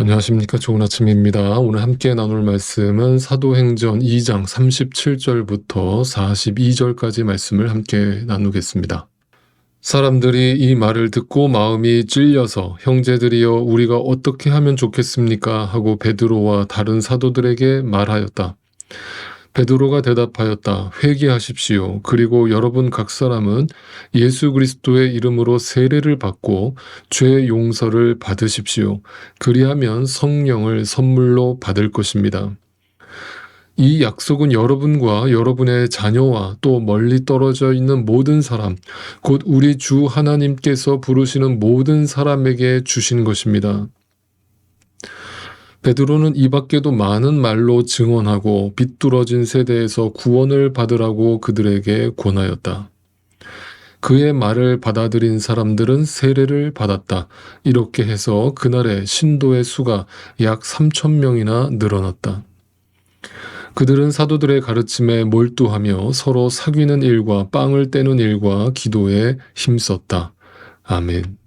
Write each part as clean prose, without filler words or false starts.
안녕하십니까. 좋은 아침입니다. 오늘 함께 나눌 말씀은 사도행전 2장 37절부터 42절까지 말씀을 함께 나누겠습니다. 사람들이 이 말을 듣고 마음이 찔려서 형제들이여 우리가 어떻게 하면 좋겠습니까? 하고 베드로와 다른 사도들에게 말하였다. 베드로가 대답하였다. 회개하십시오. 그리고 여러분 각 사람은 예수 그리스도의 이름으로 세례를 받고 죄 용서를 받으십시오. 그리하면 성령을 선물로 받을 것입니다. 이 약속은 여러분과 여러분의 자녀와 또 멀리 떨어져 있는 모든 사람, 곧 우리 주 하나님께서 부르시는 모든 사람에게 주신 것입니다. 베드로는 이 밖에도 많은 말로 증언하고 비뚤어진 세대에서 구원을 받으라고 그들에게 권하였다. 그의 말을 받아들인 사람들은 세례를 받았다. 이렇게 해서 그날의 신도의 수가 약 3,000명이나 늘어났다. 그들은 사도들의 가르침에 몰두하며 서로 사귀는 일과 빵을 떼는 일과 기도에 힘썼다. 아멘.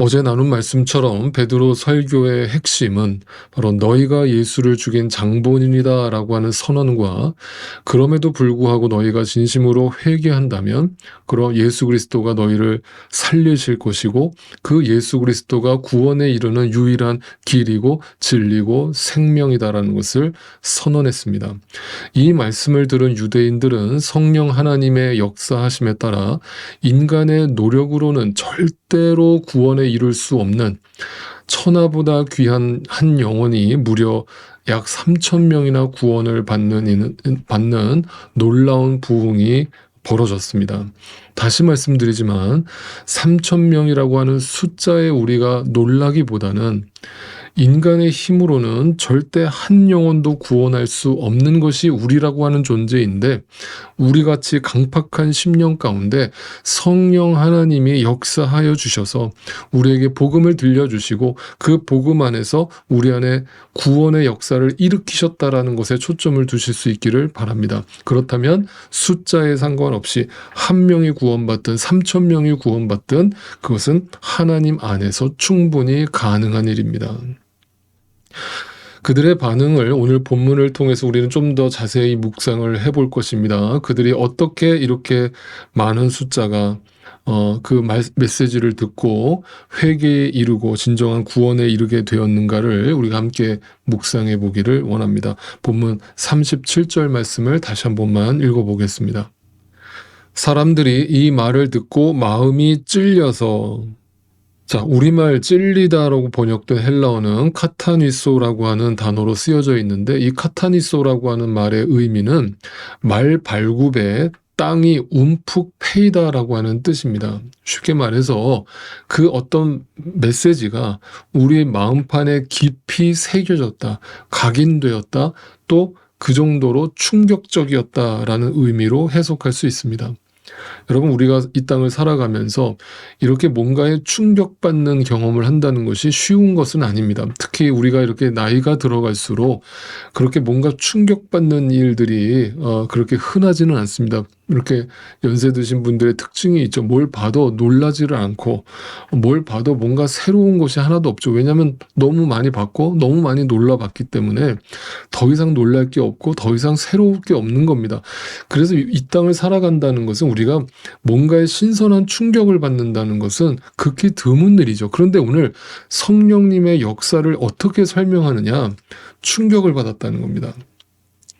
어제 나눈 말씀처럼 베드로 설교의 핵심은 바로 너희가 예수를 죽인 장본인이다 라고 하는 선언과 그럼에도 불구하고 너희가 진심으로 회개한다면 그럼 예수 그리스도가 너희를 살리실 것이고 그 예수 그리스도가 구원에 이르는 유일한 길이고 진리고 생명이다라는 것을 선언했습니다. 이 말씀을 들은 유대인들은 성령 하나님의 역사하심에 따라 인간의 노력으로는 절대로 구원에 이룰 수 없는 천하보다 귀한 한 영혼이 무려 약 3,000명이나 구원을 받는 놀라운 부흥이 벌어졌습니다. 다시 말씀드리지만 3,000명이라고 하는 숫자에 우리가 놀라기보다는 인간의 힘으로는 절대 한 영혼도 구원할 수 없는 것이 우리라고 하는 존재인데 우리같이 강팍한 심령 가운데 성령 하나님이 역사하여 주셔서 우리에게 복음을 들려주시고 그 복음 안에서 우리 안에 구원의 역사를 일으키셨다라는 것에 초점을 두실 수 있기를 바랍니다. 그렇다면 숫자에 상관없이 한 명이 구원받든 3,000명이 구원받든 그것은 하나님 안에서 충분히 가능한 일입니다. 그들의 반응을 오늘 본문을 통해서 우리는 좀 더 자세히 묵상을 해볼 것입니다. 그들이 어떻게 이렇게 많은 숫자가 그 메시지를 듣고 회개에 이르고 진정한 구원에 이르게 되었는가를 우리가 함께 묵상해 보기를 원합니다. 본문 37절 말씀을 다시 한 번만 읽어보겠습니다. 사람들이 이 말을 듣고 마음이 찔려서 자, 우리말 찔리다라고 번역된 헬라어는 카타니소라고 하는 단어로 쓰여져 있는데 이 카타니소라고 하는 말의 의미는 말 발굽에 땅이 움푹 패이다라고 하는 뜻입니다. 쉽게 말해서 그 어떤 메시지가 우리의 마음판에 깊이 새겨졌다, 각인되었다, 또 그 정도로 충격적이었다라는 의미로 해석할 수 있습니다. 여러분 우리가 이 땅을 살아가면서 이렇게 뭔가에 충격받는 경험을 한다는 것이 쉬운 것은 아닙니다. 특히 우리가 이렇게 나이가 들어갈수록 그렇게 뭔가 충격받는 일들이 그렇게 흔하지는 않습니다. 이렇게 연세 드신 분들의 특징이 있죠. 뭘 봐도 놀라지를 않고 뭘 봐도 뭔가 새로운 것이 하나도 없죠. 왜냐하면 너무 많이 봤고 너무 많이 놀라봤기 때문에 더 이상 놀랄 게 없고 더 이상 새로울 게 없는 겁니다. 그래서 이 땅을 살아간다는 것은 우리가 뭔가의 신선한 충격을 받는다는 것은 극히 드문 일이죠. 그런데 오늘 성령님의 역사를 어떻게 설명하느냐? 충격을 받았다는 겁니다.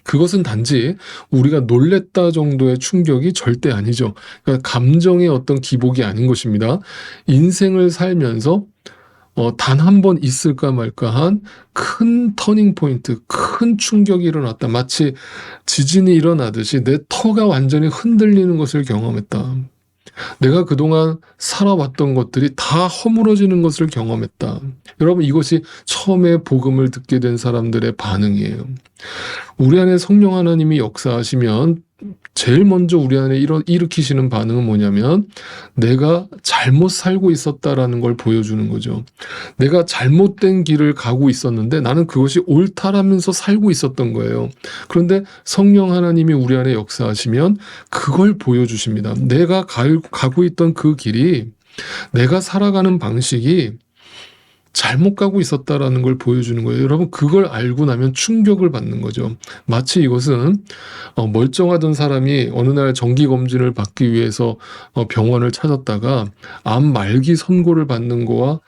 그것은 단지 우리가 놀랬다 정도의 충격이 절대 아니죠. 그러니까 감정의 어떤 기복이 아닌 것입니다. 인생을 살면서 단 한 번 있을까 말까한 큰 터닝 포인트, 큰 충격이 일어났다. 마치 지진이 일어나듯이 내 터가 완전히 흔들리는 것을 경험했다. 내가 그동안 살아왔던 것들이 다 허물어지는 것을 경험했다. 여러분 이것이 처음에 복음을 듣게 된 사람들의 반응이에요. 우리 안에 성령 하나님이 역사하시면 제일 먼저 우리 안에 일으키시는 반응은 뭐냐면 내가 잘못 살고 있었다라는 걸 보여주는 거죠. 내가 잘못된 길을 가고 있었는데 나는 그것이 옳다라면서 살고 있었던 거예요. 그런데 성령 하나님이 우리 안에 역사하시면 그걸 보여주십니다. 내가 가고 있던 그 길이 내가 살아가는 방식이 잘못 가고 있었다라는 걸 보여주는 거예요. 여러분, 그걸 알고 나면 충격을 받는 거죠. 마치 이것은 멀쩡하던 사람이 어느 날 정기검진을 받기 위해서 병원을 찾았다가 암 말기 선고를 받는 거와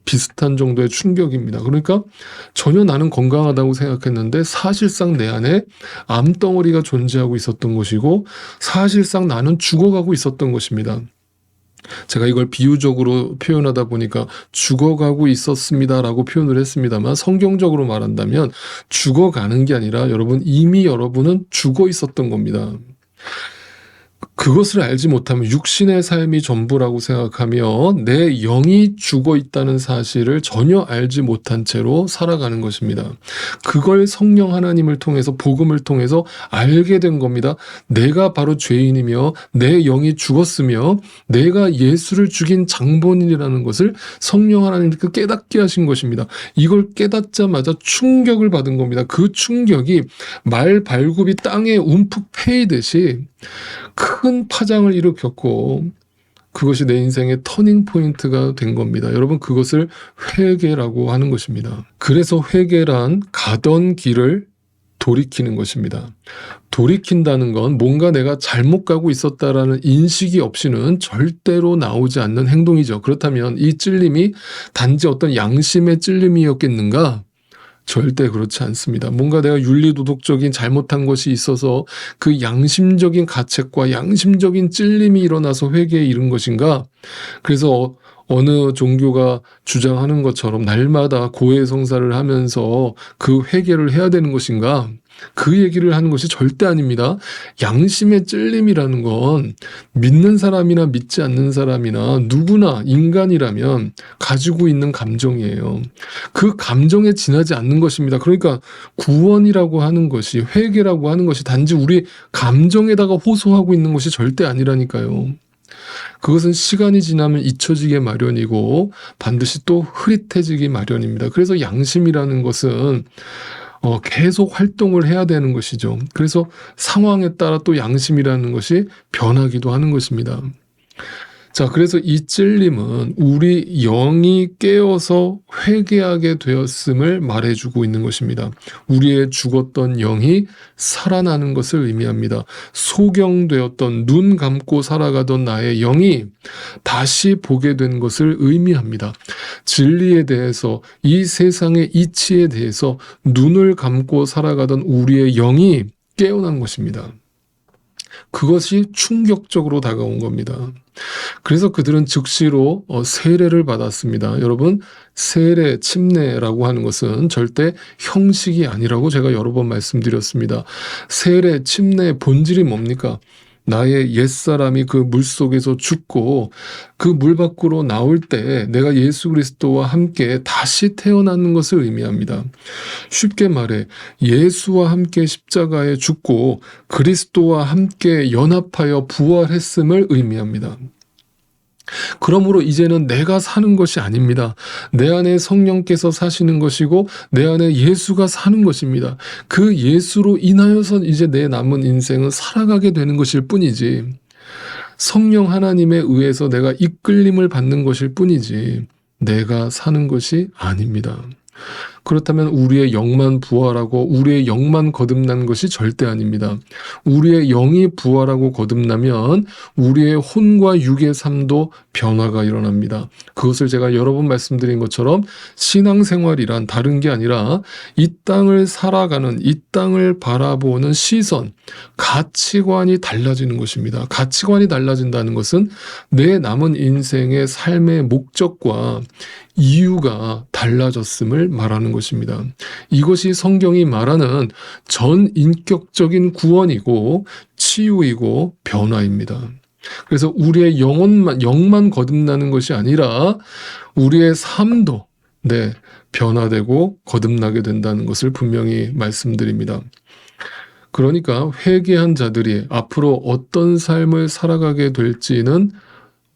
비슷한 정도의 충격입니다. 그러니까 전혀 나는 건강하다고 생각했는데 사실상 내 안에 암덩어리가 존재하고 있었던 것이고, 사실상 나는 죽어가고 있었던 것입니다. 제가 이걸 비유적으로 표현하다 보니까 죽어가고 있었습니다라고 표현을 했습니다만, 성경적으로 말한다면 죽어가는 게 아니라 여러분, 이미 여러분은 죽어 있었던 겁니다. 그것을 알지 못하면 육신의 삶이 전부라고 생각하며 내 영이 죽어 있다는 사실을 전혀 알지 못한 채로 살아가는 것입니다. 그걸 성령 하나님을 통해서, 복음을 통해서 알게 된 겁니다. 내가 바로 죄인이며 내 영이 죽었으며 내가 예수를 죽인 장본인이라는 것을 성령 하나님께서 깨닫게 하신 것입니다. 이걸 깨닫자마자 충격을 받은 겁니다. 그 충격이 말발굽이 땅에 움푹 패이듯이 큰 파장을 일으켰고, 그것이 내 인생의 터닝 포인트가 된 겁니다. 여러분, 그것을 회개라고 하는 것입니다. 그래서 회개란 가던 길을 돌이키는 것입니다. 돌이킨다는 건 뭔가 내가 잘못 가고 있었다라는 인식이 없이는 절대로 나오지 않는 행동이죠. 그렇다면 이 찔림이 단지 어떤 양심의 찔림이었겠는가? 절대 그렇지 않습니다. 뭔가 내가 윤리도덕적인 잘못한 것이 있어서 그 양심적인 가책과 양심적인 찔림이 일어나서 회개에 이른 것인가? 그래서 어느 종교가 주장하는 것처럼 날마다 고해성사를 하면서 그 회개를 해야 되는 것인가? 그 얘기를 하는 것이 절대 아닙니다. 양심의 찔림이라는 건 믿는 사람이나 믿지 않는 사람이나 누구나 인간이라면 가지고 있는 감정이에요. 그 감정에 지나지 않는 것입니다. 그러니까 구원이라고 하는 것이, 회개라고 하는 것이 단지 우리 감정에다가 호소하고 있는 것이 절대 아니라니까요. 그것은 시간이 지나면 잊혀지기 마련이고 반드시 또 흐릿해지기 마련입니다. 그래서 양심이라는 것은 계속 활동을 해야 되는 것이죠. 그래서 상황에 따라 또 양심이라는 것이 변하기도 하는 것입니다. 자, 그래서 이 찔림은 우리 영이 깨어서 회개하게 되었음을 말해주고 있는 것입니다. 우리의 죽었던 영이 살아나는 것을 의미합니다. 소경되었던, 눈 감고 살아가던 나의 영이 다시 보게 된 것을 의미합니다. 진리에 대해서, 이 세상의 이치에 대해서 눈을 감고 살아가던 우리의 영이 깨어난 것입니다. 그것이 충격적으로 다가온 겁니다. 그래서 그들은 즉시로 세례를 받았습니다. 여러분, 세례, 침례라고 하는 것은 절대 형식이 아니라고 제가 여러 번 말씀드렸습니다. 세례, 침례의 본질이 뭡니까? 나의 옛사람이 그 물속에서 죽고 그 물 밖으로 나올 때 내가 예수 그리스도와 함께 다시 태어나는 것을 의미합니다. 쉽게 말해 예수와 함께 십자가에 죽고 그리스도와 함께 연합하여 부활했음을 의미합니다. 그러므로 이제는 내가 사는 것이 아닙니다. 내 안에 성령께서 사시는 것이고 내 안에 예수가 사는 것입니다. 그 예수로 인하여서 이제 내 남은 인생은 살아가게 되는 것일 뿐이지, 성령 하나님에 의해서 내가 이끌림을 받는 것일 뿐이지 내가 사는 것이 아닙니다. 그렇다면 우리의 영만 부활하고 우리의 영만 거듭난 것이 절대 아닙니다. 우리의 영이 부활하고 거듭나면 우리의 혼과 육의 삶도 변화가 일어납니다. 그것을 제가 여러 번 말씀드린 것처럼 신앙생활이란 다른 게 아니라 이 땅을 살아가는, 이 땅을 바라보는 시선, 가치관이 달라지는 것입니다. 가치관이 달라진다는 것은 내 남은 인생의 삶의 목적과 이유가 달라졌음을 말하는 것입니다. 이것이 성경이 말하는 전인격적인 구원이고 치유이고 변화입니다. 그래서 우리의 영만 거듭나는 것이 아니라 우리의 삶도 변화되고 거듭나게 된다는 것을 분명히 말씀드립니다. 그러니까 회개한 자들이 앞으로 어떤 삶을 살아가게 될지는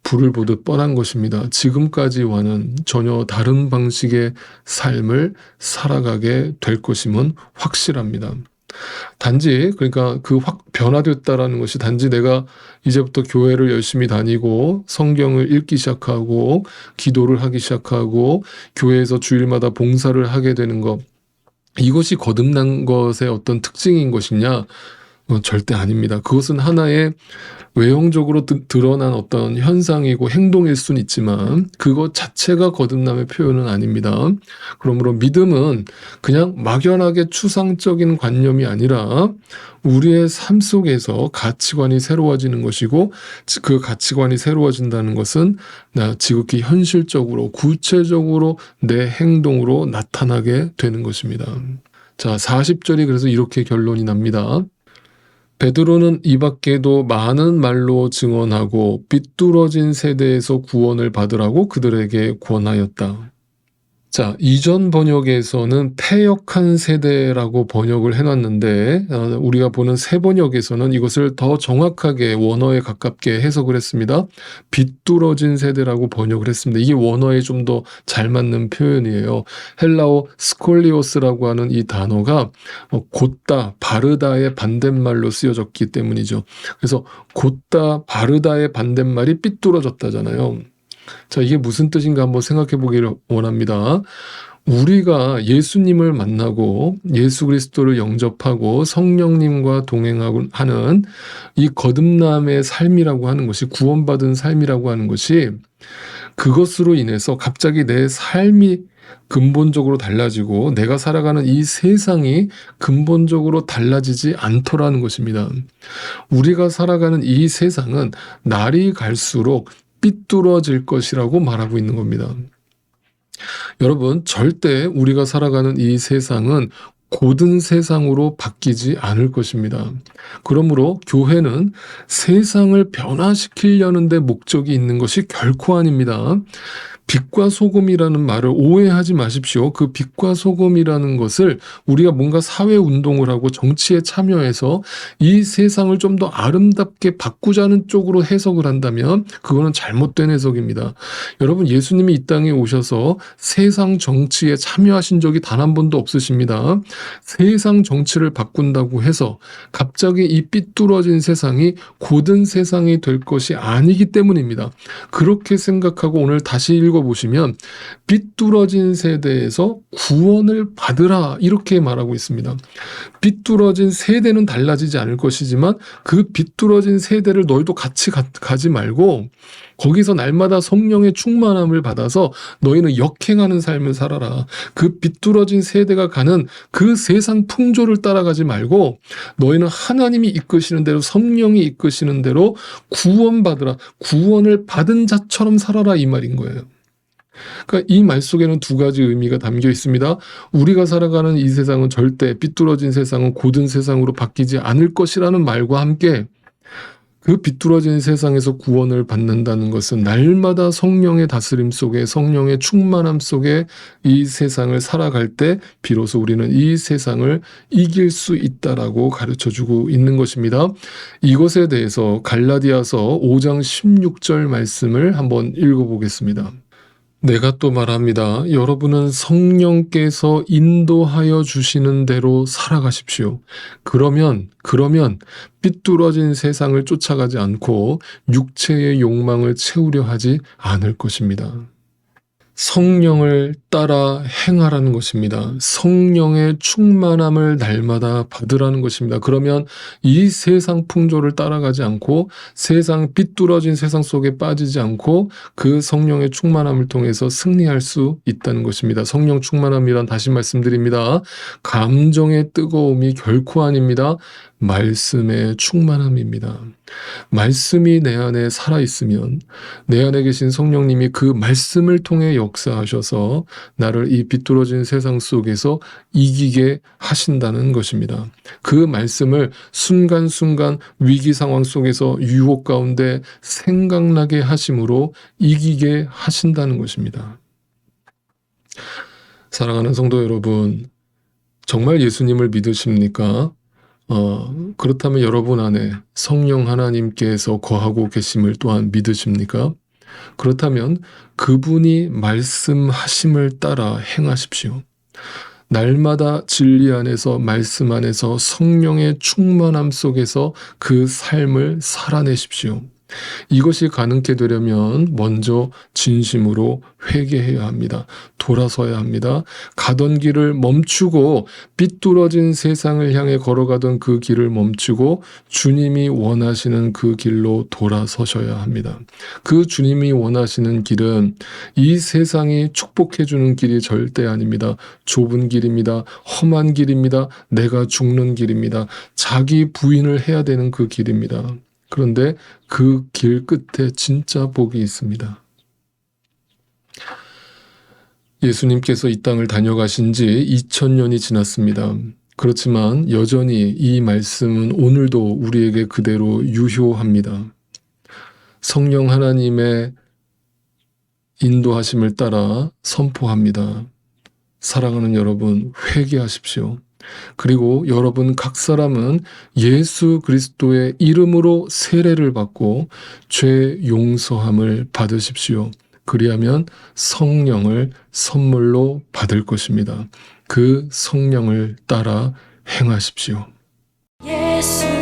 불을 보듯 뻔한 것입니다. 지금까지와는 전혀 다른 방식의 삶을 살아가게 될 것임은 확실합니다. 단지 그러니까 그 확 변화됐다라는 것이 단지 내가 이제부터 교회를 열심히 다니고 성경을 읽기 시작하고 기도를 하기 시작하고 교회에서 주일마다 봉사를 하게 되는 것, 이것이 거듭난 것의 어떤 특징인 것이냐? 절대 아닙니다. 그것은 하나의 외형적으로 드러난 어떤 현상이고 행동일 수는 있지만 그것 자체가 거듭남의 표현은 아닙니다. 그러므로 믿음은 그냥 막연하게 추상적인 관념이 아니라 우리의 삶 속에서 가치관이 새로워지는 것이고, 그 가치관이 새로워진다는 것은 지극히 현실적으로 구체적으로 내 행동으로 나타나게 되는 것입니다. 자, 40절이 그래서 이렇게 결론이 납니다. 베드로는 이 밖에도 많은 말로 증언하고 삐뚤어진 세대에서 구원을 받으라고 그들에게 권하였다. 자, 이전 번역에서는 패역한 세대라고 번역을 해놨는데 우리가 보는 새 번역에서는 이것을 더 정확하게 원어에 가깝게 해석을 했습니다. 비뚤어진 세대라고 번역을 했습니다. 이게 원어에 좀 더 잘 맞는 표현이에요. 헬라어 스콜리오스라고 하는 이 단어가 곧다, 바르다의 반대말로 쓰여졌기 때문이죠. 그래서 곧다, 바르다의 반대말이 삐뚤어졌다잖아요. 자, 이게 무슨 뜻인가 한번 생각해 보기를 원합니다. 우리가 예수님을 만나고 예수 그리스도를 영접하고 성령님과 동행하고 하는 이 거듭남의 삶이라고 하는 것이, 구원받은 삶이라고 하는 것이, 그것으로 인해서 갑자기 내 삶이 근본적으로 달라지고 내가 살아가는 이 세상이 근본적으로 달라지지 않더라는 것입니다. 우리가 살아가는 이 세상은 날이 갈수록 삐뚤어질 것이라고 말하고 있는 겁니다. 여러분, 절대 우리가 살아가는 이 세상은 고든 세상으로 바뀌지 않을 것입니다. 그러므로 교회는 세상을 변화시키려는 데 목적이 있는 것이 결코 아닙니다. 빛과 소금이라는 말을 오해하지 마십시오. 그 빛과 소금이라는 것을 우리가 뭔가 사회운동을 하고 정치에 참여해서 이 세상을 좀 더 아름답게 바꾸자는 쪽으로 해석을 한다면 그거는 잘못된 해석입니다. 여러분, 예수님이 이 땅에 오셔서 세상 정치에 참여하신 적이 단 한 번도 없으십니다. 세상 정치를 바꾼다고 해서 갑자기 이 삐뚤어진 세상이 고든 세상이 될 것이 아니기 때문입니다. 그렇게 생각하고 오늘 다시 읽어보시면 삐뚤어진 세대에서 구원을 받으라, 이렇게 말하고 있습니다. 삐뚤어진 세대는 달라지지 않을 것이지만 그 삐뚤어진 세대를 너희도 같이 가지 말고 거기서 날마다 성령의 충만함을 받아서 너희는 역행하는 삶을 살아라. 그 삐뚤어진 세대가 가는 그 세상 풍조를 따라가지 말고 너희는 하나님이 이끄시는 대로, 성령이 이끄시는 대로 구원받으라. 구원을 받은 자처럼 살아라, 이 말인 거예요. 그러니까 이 말 속에는 두 가지 의미가 담겨 있습니다. 우리가 살아가는 이 세상은 절대, 삐뚤어진 세상은 고든 세상으로 바뀌지 않을 것이라는 말과 함께 그 비뚤어진 세상에서 구원을 받는다는 것은 날마다 성령의 다스림 속에, 성령의 충만함 속에 이 세상을 살아갈 때 비로소 우리는 이 세상을 이길 수 있다라고 가르쳐주고 있는 것입니다. 이것에 대해서 갈라디아서 5장 16절 말씀을 한번 읽어보겠습니다. 내가 또 말합니다. 여러분은 성령께서 인도하여 주시는 대로 살아가십시오. 그러면 삐뚤어진 세상을 쫓아가지 않고 육체의 욕망을 채우려 하지 않을 것입니다. 성령을 따라 행하라는 것입니다. 성령의 충만함을 날마다 받으라는 것입니다. 그러면 이 세상 풍조를 따라가지 않고 세상 삐뚤어진 세상 속에 빠지지 않고 그 성령의 충만함을 통해서 승리할 수 있다는 것입니다. 성령 충만함이란, 다시 말씀드립니다, 감정의 뜨거움이 결코 아닙니다. 말씀의 충만함입니다. 말씀이 내 안에 살아있으면 내 안에 계신 성령님이 그 말씀을 통해 역사하셔서 나를 이 비뚤어진 세상 속에서 이기게 하신다는 것입니다. 그 말씀을 순간순간 위기 상황 속에서 유혹 가운데 생각나게 하심으로 이기게 하신다는 것입니다. 사랑하는 성도 여러분, 정말 예수님을 믿으십니까? 그렇다면 여러분 안에 성령 하나님께서 거하고 계심을 또한 믿으십니까? 그렇다면 그분이 말씀하심을 따라 행하십시오. 날마다 진리 안에서, 말씀 안에서, 성령의 충만함 속에서 그 삶을 살아내십시오. 이것이 가능케 되려면 먼저 진심으로 회개해야 합니다. 돌아서야 합니다. 가던 길을 멈추고, 삐뚤어진 세상을 향해 걸어가던 그 길을 멈추고 주님이 원하시는 그 길로 돌아서셔야 합니다. 그 주님이 원하시는 길은 이 세상이 축복해주는 길이 절대 아닙니다. 좁은 길입니다. 험한 길입니다. 내가 죽는 길입니다. 자기 부인을 해야 되는 그 길입니다. 그런데 그 길 끝에 진짜 복이 있습니다. 예수님께서 이 땅을 다녀가신 지 2000년이 지났습니다. 그렇지만 여전히 이 말씀은 오늘도 우리에게 그대로 유효합니다. 성령 하나님의 인도하심을 따라 선포합니다. 사랑하는 여러분, 회개하십시오. 그리고 여러분 각 사람은 예수 그리스도의 이름으로 세례를 받고 죄 용서함을 받으십시오. 그리하면 성령을 선물로 받을 것입니다. 그 성령을 따라 행하십시오. 예수